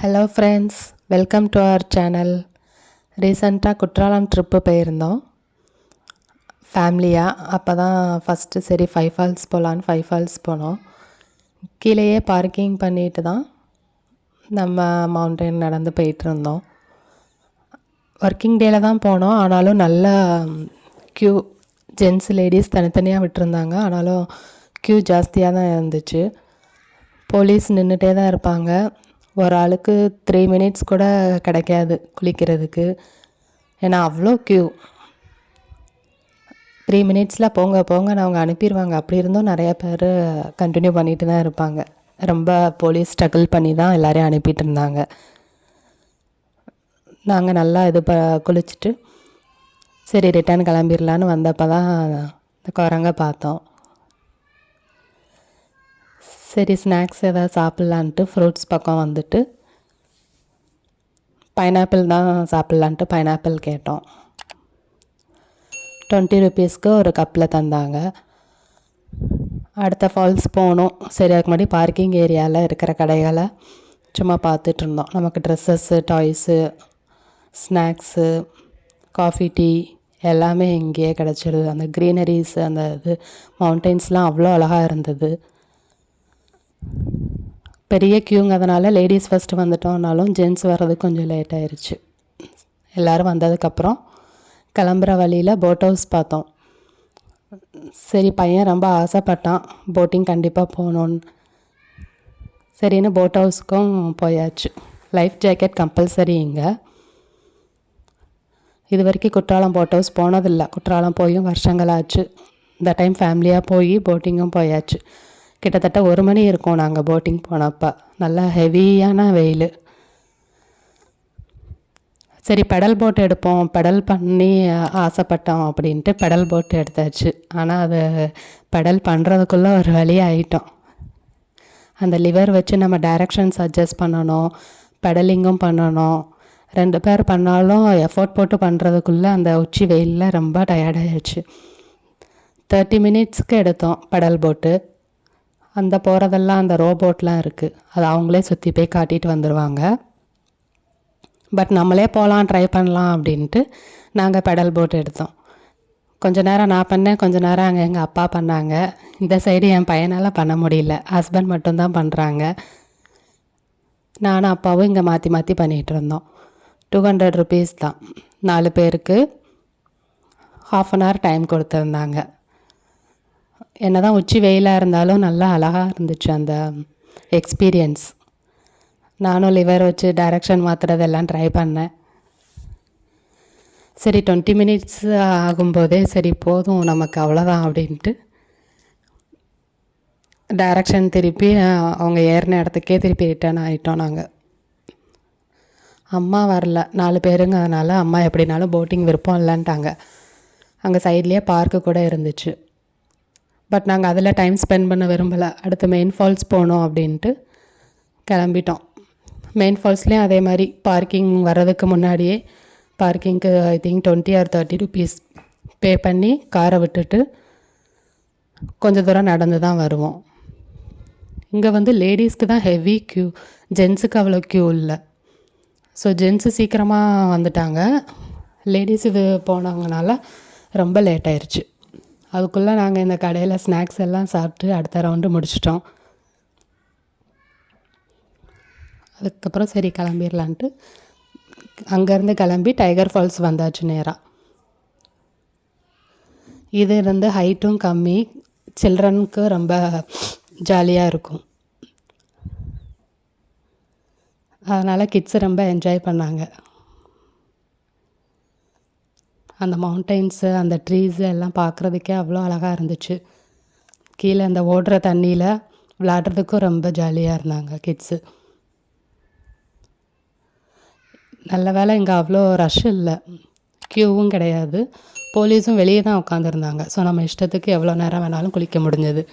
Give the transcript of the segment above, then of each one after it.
Hello friends, welcome to our channel. ரீசெண்டாக Courtallam trip போயிருந்தோம் ஃபேமிலியாக. அப்போ தான் ஃபஸ்ட்டு சரி 5 ஃபால்ஸ் போகலான்னு 5 ஃபால்ஸ் போனோம். கீழேயே பார்க்கிங் பண்ணிட்டு தான் நம்ம மவுண்டன் நடந்து போயிட்டுருந்தோம். ஒர்க்கிங் டேயில் தான் போனோம். ஆனாலும் நல்ல க்யூ, ஜென்ஸ் லேடிஸ் தனித்தனியாக விட்டுருந்தாங்க. ஆனாலும் க்யூ ஜாஸ்தியாக தான் இருந்துச்சு. போலீஸ் நின்றுட்டே தான் இருப்பாங்க. ஒரு ஆளுக்கு 3 மினிட்ஸ் கூட கிடைக்காது குளிக்கிறதுக்கு. ஏன்னா அவ்வளோ க்யூ. 3 மினிட்ஸில் போங்க போங்கன்னு அவங்க அனுப்பிடுவாங்க. அப்படி இருந்தும் நிறையா பேர் கண்டினியூ பண்ணிட்டு தான் இருப்பாங்க. ரொம்ப போலீஸ் ஸ்ட்ரகிள் பண்ணி தான் எல்லோரையும் அனுப்பிட்டு இருந்தாங்க. நாங்கள் நல்லா குளிச்சுட்டு சரி ரிட்டர்ன் கிளம்பிடலான்னு வந்தப்போ தான் இந்த குரங்க பார்த்தோம். சரி ஸ்நாக்ஸ் எதாவது சாப்பிட்லான்ட்டு ஃப்ரூட்ஸ் பக்கம் வந்துட்டு பைனாப்பிள் தான் சாப்பிட்லான்ட்டு பைனாப்பிள் கேட்டோம். 20 ருபீஸ்க்கு ஒரு கப்பில் தந்தாங்க. அடுத்த ஃபால்ஸ் போகணும். சரி அதுக்கு முன்னாடி பார்க்கிங் ஏரியாவில் இருக்கிற கடைகளை சும்மா பார்த்துட்டு இருந்தோம். நமக்கு dresses, toys, snacks, coffee, tea எல்லாமே இங்கேயே கிடச்சிடுது. அந்த க்ரீனரிஸ், அந்த மவுண்டெயின்ஸ்லாம் அவ்வளோ அழகாக இருந்தது. பெரிய க்யூங்க, அதனால் லேடிஸ் ஃபஸ்ட்டு வந்துட்டோம்னாலும் ஜென்ஸ் வர்றதுக்கு கொஞ்சம் லேட் ஆயிடுச்சு. எல்லோரும் வந்ததுக்கப்புறம் கிளம்புற வழியில் போட் ஹவுஸ் பார்த்தோம். சரி பையன் ரொம்ப ஆசைப்பட்டான் போட்டிங் கண்டிப்பாக போகணுன்னு. சரின்னு போட் ஹவுஸுக்கும் போயாச்சு. லைஃப் ஜாக்கெட் கம்பல்சரி இங்கே. இது வரைக்கும் குற்றாலம் போட் ஹவுஸ் போனதில்லை. குற்றாலம் போயும் வருஷங்கள் ஆச்சு. இந்த டைம் ஃபேமிலியாக போய் போட்டிங்கும் போயாச்சு. கிட்டத்தட்ட 1 மணி இருக்கும் நாங்கள் போட்டிங் போனப்போ. நல்லா ஹெவியான வெயில். சரி பெடல் போட் எடுப்போம், பெடல் பண்ணி ஆசைப்பட்டோம் அப்படின்ட்டு பெடல் போட் எடுத்தாச்சு. ஆனால் அது பெடல் பண்ணுறதுக்குள்ளே ஒரு வழி ஆகிட்டோம். அந்த லிவர் வச்சு நம்ம டைரக்ஷன்ஸ் அட்ஜஸ்ட் பண்ணணும், பெடலிங்கும் பண்ணணும். 2 பேர் பண்ணாலும் எஃபோர்ட் போட்டு பண்ணுறதுக்குள்ளே அந்த உச்சி வெயிலில் ரொம்ப டயர்டாகிடுச்சு. 30 மினிட்ஸ்க்கு எடுத்தோம் பெடல் போட்டு. அந்த போகிறதெல்லாம் அந்த ரோபோட்லாம் இருக்குது. அது அவங்களே சுற்றி போய் காட்டிகிட்டு வந்துடுவாங்க. பட் நம்மளே போகலாம், ட்ரை பண்ணலாம் அப்படின்ட்டு நாங்கள் பெடல் போட் எடுத்தோம். கொஞ்ச நேரம் நான் பண்ணேன், கொஞ்ச நேரம் அங்கே எங்கள் அப்பா பண்ணாங்க. இந்த சைடு என் பையனால் பண்ண முடியல, ஹஸ்பண்ட் மட்டும்தான் பண்ணுறாங்க. நானும் அப்பாவும் இங்கே மாற்றி மாற்றி பண்ணிகிட்டு இருந்தோம். 200 ருபீஸ் தான். 4 பேருக்கு ½ அன் ஹவர் டைம் கொடுத்துருந்தாங்க. என்ன தான் உச்சி வெயிலாக இருந்தாலும் நல்லா அழகாக இருந்துச்சு அந்த எக்ஸ்பீரியன்ஸ். நானும் லிவர் வச்சு டைரக்ஷன் மாற்றுறதெல்லாம் ட்ரை பண்ணேன். சரி 20 மினிட்ஸ் ஆகும்போதே சரி போதும் நமக்கு அவ்வளோதான் அப்படின்ட்டு டைரக்ஷன் திருப்பி அவங்க ஏறின இடத்துக்கே திருப்பி ரிட்டர்ன் ஆகிட்டோம். நாங்கள் அம்மா வரல, 4 பேருங்க. அதனால் அம்மா எப்படினாலும் போட்டிங் விருப்பம் இல்லைன்ட்டாங்க. அங்கே சைட்லேயே பார்க்கு கூட இருந்துச்சு. பட் நாங்கள் அதில் டைம் ஸ்பெண்ட் பண்ண விரும்பலை. அடுத்து மெயின் ஃபால்ஸ் போனோம் அப்படின்ட்டு கிளம்பிட்டோம். மெயின் ஃபால்ஸ்லேயும் அதே மாதிரி பார்க்கிங் வர்றதுக்கு முன்னாடியே பார்க்கிங்க்கு I think 20 or 30 rupees pay பண்ணி காரை விட்டுட்டு கொஞ்சம் தூரம் நடந்து தான் வருவோம். இங்கே லேடிஸ்க்கு தான் ஹெவி க்யூ, ஜென்ஸுக்கு அவ்வளோ க்யூ இல்லை. ஸோ ஜென்ஸு சீக்கிரமாக வந்துட்டாங்க. லேடிஸ் இது போனவங்கனால ரொம்ப லேட் ஆயிடுச்சு. அதுக்குள்ளே நாங்கள் இந்த கடையில் ஸ்நாக்ஸ் எல்லாம் சாப்பிட்டு அடுத்த ரவுண்டு முடிச்சிட்டோம். அதுக்கப்புறம் சரி கிளம்பிடலான்ட்டு அங்கேருந்து கிளம்பி டைகர் ஃபால்ஸ் வந்தாச்சு நேராக. இது ஹைட்டும் கம்மி, சில்ட்ரனுக்கு ரொம்ப ஜாலியாக இருக்கும். அதனால் கிட்ஸு ரொம்ப என்ஜாய் பண்ணாங்க. அந்த மவுண்டெயின்ஸு, அந்த ட்ரீஸு எல்லாம் பார்க்குறதுக்கே அவ்வளோ அழகாக இருந்துச்சு. கீழே அந்த ஓடுற தண்ணியில் விளையாடுறதுக்கும் ரொம்ப ஜாலியாக இருந்தாங்க கிட்ஸு. நல்ல வேளை இங்கே அவ்வளோ ரஷ் இல்லை, க்யூவும் கிடையாது. போலீஸும் வெளியே தான் உட்காந்துருந்தாங்க. ஸோ நம்ம இஷ்டத்துக்கு எவ்வளோ நேரம் வேணாலும் குளிக்க முடிஞ்சது.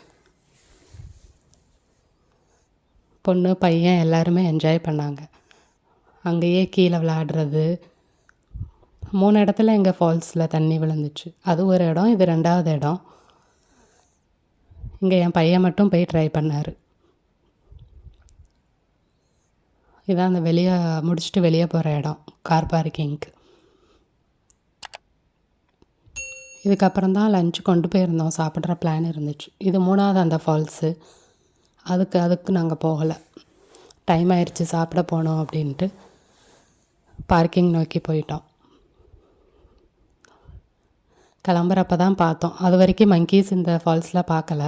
பொண்ணு பையன் எல்லாருமே என்ஜாய் பண்ணாங்க. அங்கேயே கீழே விளையாடுறது. 3 இடத்துல எங்கள் ஃபால்ஸில் தண்ணி விழுந்துச்சு. அது ஒரு இடம், இது 2வது இடம். இங்கே என் பையன் மட்டும் போய் ட்ரை பண்ணார். இதான் அந்த வெளியே முடிச்சுட்டு வெளியே போகிற இடம், கார் பார்க்கிங்க்கு. இதுக்கப்புறம் தான் லஞ்ச் கொண்டு போயிருந்தோம், சாப்பிட்ற பிளான் இருந்துச்சு. இது 3வது அந்த ஃபால்ஸு. அதுக்கு நாங்கள் போகலை. டைம் ஆயிடுச்சு, சாப்பிட போனோம் அப்படின்ட்டு பார்க்கிங் நோக்கி போயிட்டோம். கிளம்புறப்ப தான் பார்த்தோம். அது வரைக்கும் மங்கீஸ் இந்த ஃபால்ஸில் பார்க்கல.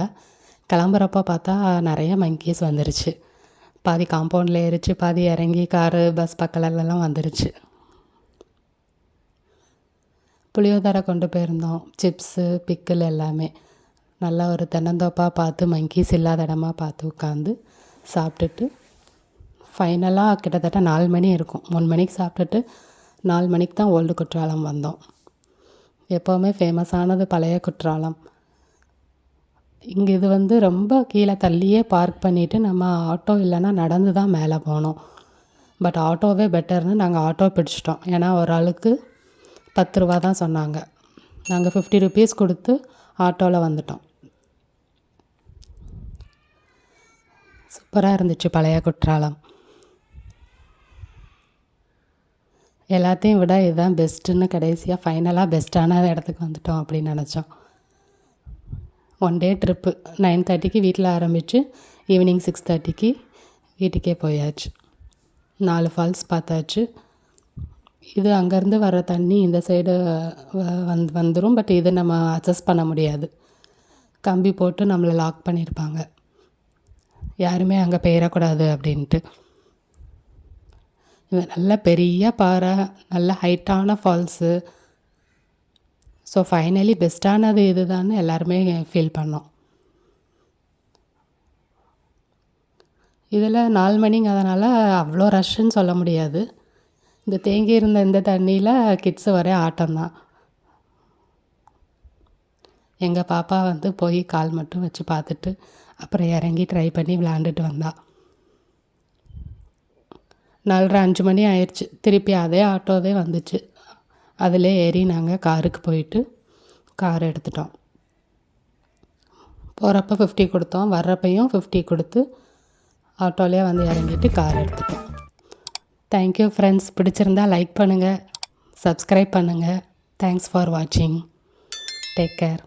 கிளம்புறப்ப பார்த்தா நிறைய மங்கீஸ் வந்துருச்சு. பாதி காம்பவுண்டில் ஏறிச்சு, பாதி இறங்கி காரு பஸ் பக்கத்துலலாம் வந்துருச்சு. புளியோதரை கொண்டு போயிருந்தோம், சிப்ஸு பிக்கிள் எல்லாமே. நல்லா ஒரு தென்னந்தோப்பாக பார்த்து மங்கீஸ் இல்லாத இடமா பார்த்து உட்காந்து சாப்பிட்டுட்டு ஃபைனலாக கிட்டத்தட்ட 4 மணி இருக்கும். 3 மணிக்கு சாப்பிட்டுட்டு 4 மணிக்கு தான் ஓல்டு குற்றாலம் வந்தோம். எப்போவுமே ஃபேமஸானது பழைய குற்றாலம். இங்கே இது ரொம்ப கீழே தள்ளியே பார்க் பண்ணிவிட்டு நம்ம ஆட்டோ இல்லைன்னா நடந்து தான் மேலே போனோம். பட் ஆட்டோவே பெட்டர்னு நாங்கள் ஆட்டோ பிடிச்சிட்டோம். ஏன்னா ஒரு ஆளுக்கு 10 ரூபா தான் சொன்னாங்க. நாங்கள் 50 ருபீஸ் கொடுத்து ஆட்டோவில் வந்துட்டோம். சூப்பராக இருந்துச்சு பழைய குற்றாலம். எல்லாத்தையும் விட இதுதான் பெஸ்ட்டுன்னு கடைசியாக ஃபைனலாக பெஸ்ட்டான இடத்துக்கு வந்துட்டோம் அப்படின்னு நினச்சோம். 1 டே ட்ரிப்பு. 9:30க்கு வீட்டில் ஆரம்பித்து ஈவினிங் 6:30க்கு வீட்டுக்கே போயாச்சு. 4 ஃபால்ஸ் பார்த்தாச்சு. இது அங்கேருந்து வர தண்ணி இந்த சைடு வந்துடும். பட் இது நம்ம அக்சஸ் பண்ண முடியாது. கம்பி போட்டு நம்மளை லாக் பண்ணியிருப்பாங்க, யாருமே அங்கே போயிடக்கூடாது அப்படின்ட்டு. இது நல்ல பெரிய பாறை, நல்ல ஹைட்டான ஃபால்ஸு. ஸோ ஃபைனலி பெஸ்ட்டானது இது தான் எல்லாருமே ஃபீல் பண்ணோம். இதில் 4 மணிங்கிறதுனால அவ்வளோ ரஷ்ஷுன்னு சொல்ல முடியாது. இந்த தேங்கி இருந்த இந்த தண்ணியில் கிட்ஸு ஒரே ஆட்டம்தான். எங்கள் பாப்பா போய் கால் மட்டும் வச்சு பார்த்துட்டு அப்புறம் இறங்கி ட்ரை பண்ணி விளாண்டுட்டு வந்தா. 4:30-5 மணி ஆயிடுச்சு. திருப்பி அதே ஆட்டோவே வந்துச்சு. அதில் ஏறி நாங்கள் காருக்கு போயிட்டு கார் எடுத்துட்டோம். போகிறப்ப 50 கொடுத்தோம், வர்றப்பையும் 50 கொடுத்து ஆட்டோலேயே இறங்கிட்டு கார் எடுத்துட்டோம். Thank you friends. பிடிச்சிருந்தா லைக் பண்ணுங்கள், சப்ஸ்கிரைப் பண்ணுங்கள். தேங்க்ஸ் ஃபார் வாட்சிங். Take care.